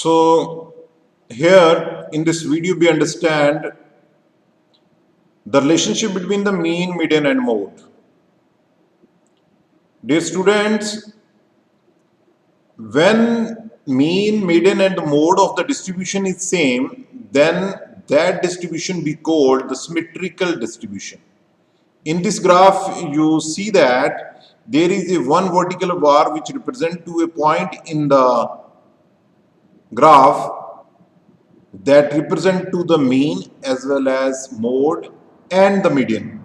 So here in this video we understand the relationship between the mean, median and mode. Dear students, when mean, median and the mode of the distribution is same, then that distribution be called the symmetrical distribution. In this graph you see that there is a one vertical bar which represent to a point in the graph that represent to the mean as well as mode and the median.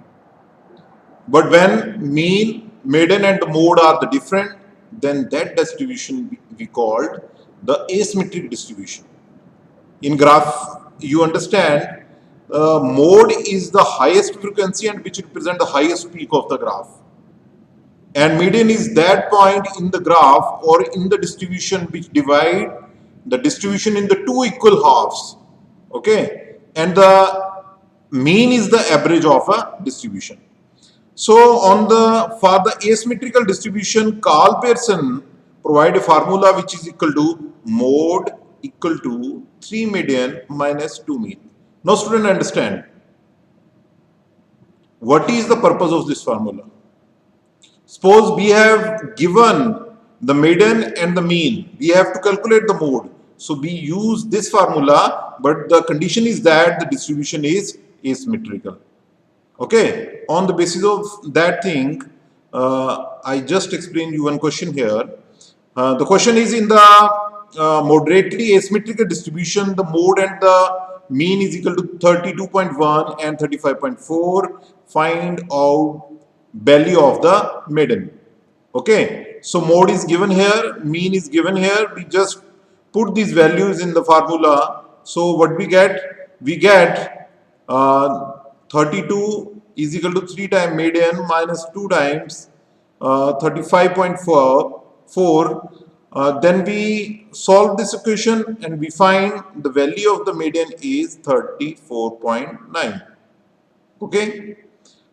But when mean, median and mode are the different, then that distribution we called the asymmetric distribution. In graph, you understand mode is the highest frequency and which represent the highest peak of the graph. And median is that point in the graph or in the distribution which divide the distribution in the two equal halves. Okay, and the mean is the average of a distribution. So for the asymmetrical distribution, Carl Pearson provide a formula which is equal to mode equal to 3 median minus 2 mean. Now student understand what is the purpose of this formula. Suppose we have given the median and the mean, we have to calculate the mode. So we use this formula, but the condition is that the distribution is asymmetrical. Okay, on the basis of that thing, I just explained you one question here. The question is in the moderately asymmetrical distribution, the mode and the mean is equal to 32.1 and 35.4. Find out value of the median. Okay, so mode is given here, mean is given here. We just put these values in the formula. So what we get? We get 32 is equal to 3 times median minus 2 times 35.4. Then we solve this equation and we find the value of the median is 34.9. Okay,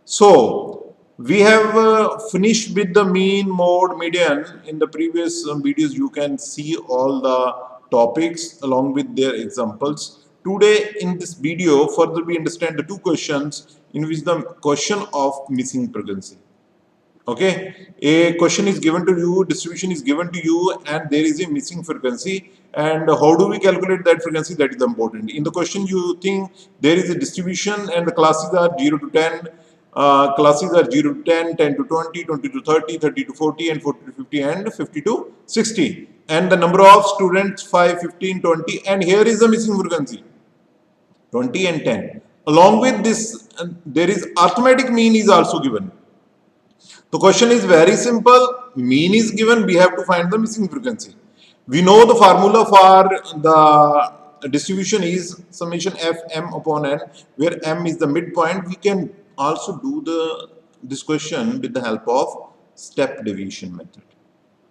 so we have finished with the mean, mode, median. In the previous videos you can see all the topics along with their examples. Today in this video further we understand the two questions in which the question of missing frequency. Okay, a question is given to you, distribution is given to you and there is a missing frequency, and how do we calculate that frequency? That is important. In the question you think there is a distribution and the classes are 0 to 10, classes are 0 to 10, 10 to 20, 20 to 30, 30 to 40 and 40 to 50 and 50 to 60, and the number of students 5, 15, 20, and here is the missing frequency 20 and 10. Along with this there is arithmetic mean is also given. The question is very simple. Mean is given, we have to find the missing frequency. We know the formula for the distribution is summation f m upon n, where m is the midpoint. We can also do this question with the help of step deviation method.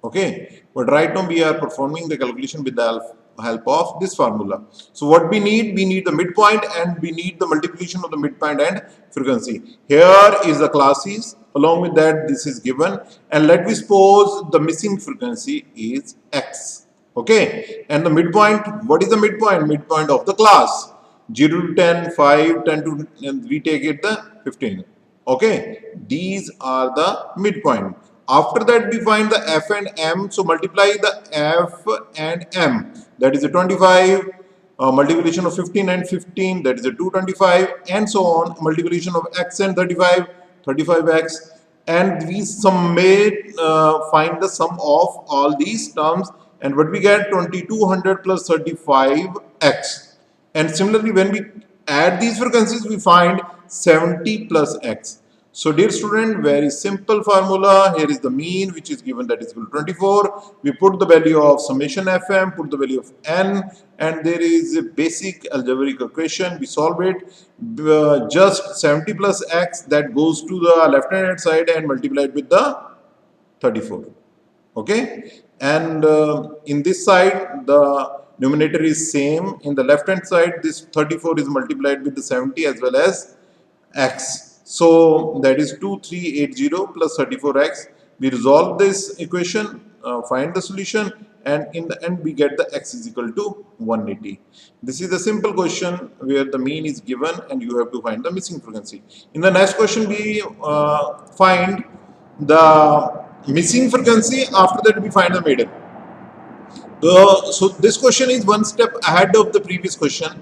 Okay, but right now we are performing the calculation with the help of this formula. So what we need the midpoint and we need the multiplication of the midpoint and frequency. Here is the classes, along with that this is given, and let me suppose the missing frequency is x. Okay, and the midpoint, what is the midpoint? Midpoint of the class 0 to 10, 5, 10 to, and we take it the 15. Okay, these are the midpoint. After that we find the f and m, so multiply the f and m, that is a 25, multiplication of 15 and 15, that is a 225, and so on, multiplication of x and 35, 35x, and we find the sum of all these terms, and what we get 2200 plus 35x, and similarly when we add these frequencies we find 70 plus x. So dear student, very simple formula. Here is the mean which is given, that is equal to 24. We put the value of summation fm, put the value of n, and there is a basic algebraic equation. We solve it. Just 70 plus x, that goes to the left hand side and multiplied with the 34. Okay, and in this side the numerator is same. In the left hand side this 34 is multiplied with the 70 as well as x. So that is 2380 plus 34x. We resolve this equation, find the solution, and in the end we get the x is equal to 180. This is the simple question where the mean is given and you have to find the missing frequency. In the next question we find the missing frequency, after that we find the maiden. So this question is one step ahead of the previous question.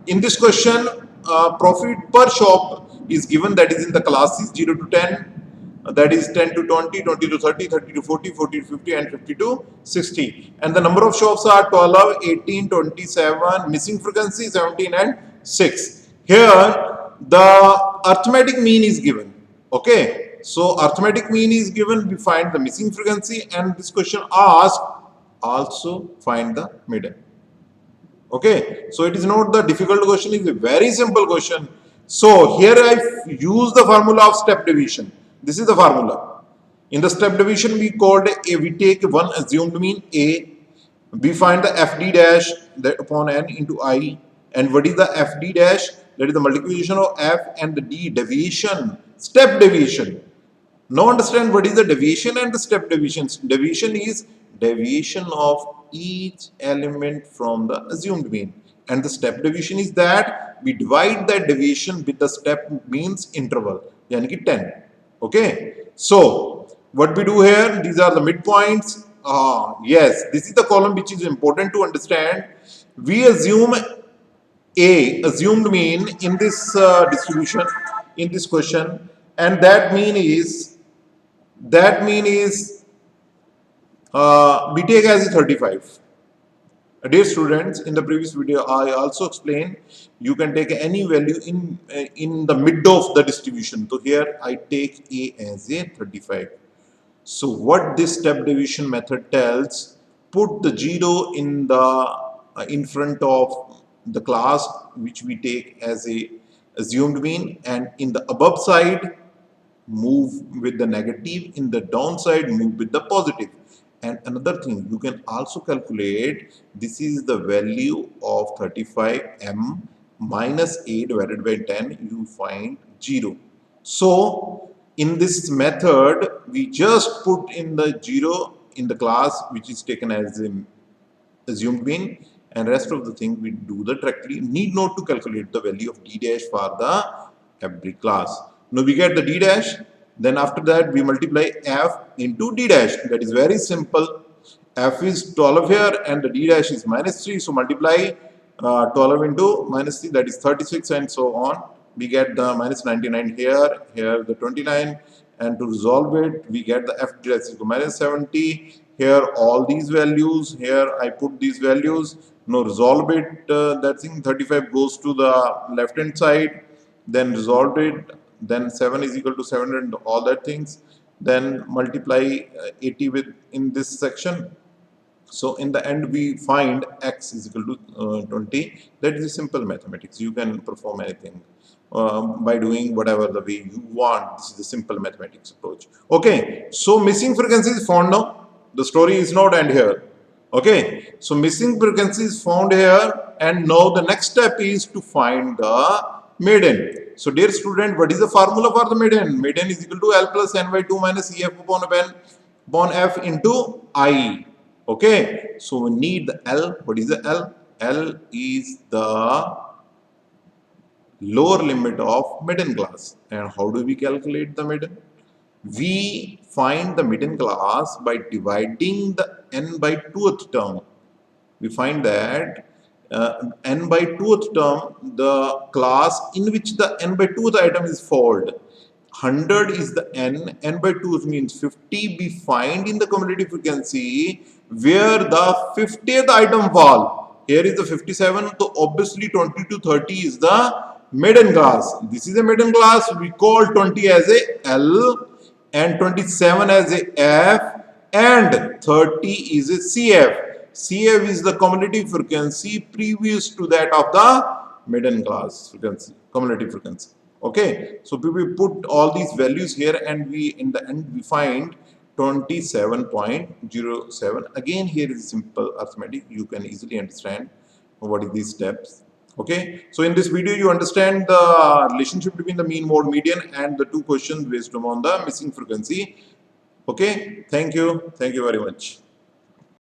In this question, profit per shop is given, that is in the classes 0 to 10, that is 10 to 20, 20 to 30, 30 to 40, 40 to 50 and 50 to 60. And the number of shops are 12, 18, 27, missing frequency 17 and 6. Here the arithmetic mean is given. Okay, so arithmetic mean is given, we find the missing frequency, and this question asks also find the median. Okay, so it is not the difficult question, it is a very simple question. So here I use the formula of step division. This is the formula. In the step division we called a, we take one assumed mean A, we find the FD dash that upon n into I, and what is the FD dash? That is the multiplication of F and the D, deviation, step deviation. Now understand what is the deviation and the step deviation. Deviation is deviation of each element from the assumed mean, and the step deviation is that we divide that deviation with the step means interval, yani ki 10. Okay, so what we do here, these are the midpoints. Yes, this is the column which is important to understand. We assume a assumed mean in this distribution, in this question, and that mean is we take as 35. Dear students, in the previous video I also explained you can take any value in the mid of the distribution. So here I take A as a 35. So what this step division method tells, put the 0 in the in front of the class which we take as a assumed mean, and in the above side move with the negative, in the downside move with the positive. And another thing, you can also calculate, this is the value of 35m minus a divided by 10, you find 0. So in this method we just put in the 0 in the class which is taken as an assumed mean, and rest of the thing we do the directly, need not to calculate the value of d dash for the every class. Now we get the d dash, then after that we multiply f into d dash. That is very simple. F is 12 here and the d dash is minus 3, so multiply 12 into minus 3, that is 36, and so on. We get the minus 99 here, here the 29, and to resolve it we get the f dash is minus 70. Here all these values, here I put these values. Now resolve it, that thing 35 goes to the left hand side, then resolve it, then 7 is equal to 700 and all that things, then multiply 80 with in this section. So in the end we find x is equal to 20. That is a simple mathematics. You can perform anything by doing whatever the way you want. This is the simple mathematics approach. Okay, so missing frequency is found now. The story is not end here. Okay, so missing frequency is found here, and now the next step is to find the median. So dear student, what is the formula for the median? Median is equal to L plus n by 2 minus EF upon F into I. Okay, so we need the L. What is the L? L is the lower limit of median class. And how do we calculate the median? We find the median class by dividing the n by 2th term. We find that n by 2th term, the class in which the n by 2th item is fold. 100 is the n by 2th means 50. We find in the cumulative frequency where the 50th item fall. Here is the 57, so obviously 20 to 30 is the median class. This is a median class. We call 20 as a L and 27 as a F and 30 is a CF. CF is the cumulative frequency previous to that of the median class frequency, cumulative frequency. Okay, so we put all these values here and we in the end we find 27.07. Again, here is simple arithmetic. You can easily understand what is these steps. Okay, so in this video you understand the relationship between the mean, mode, median and the two questions based on the missing frequency. Okay, thank you very much.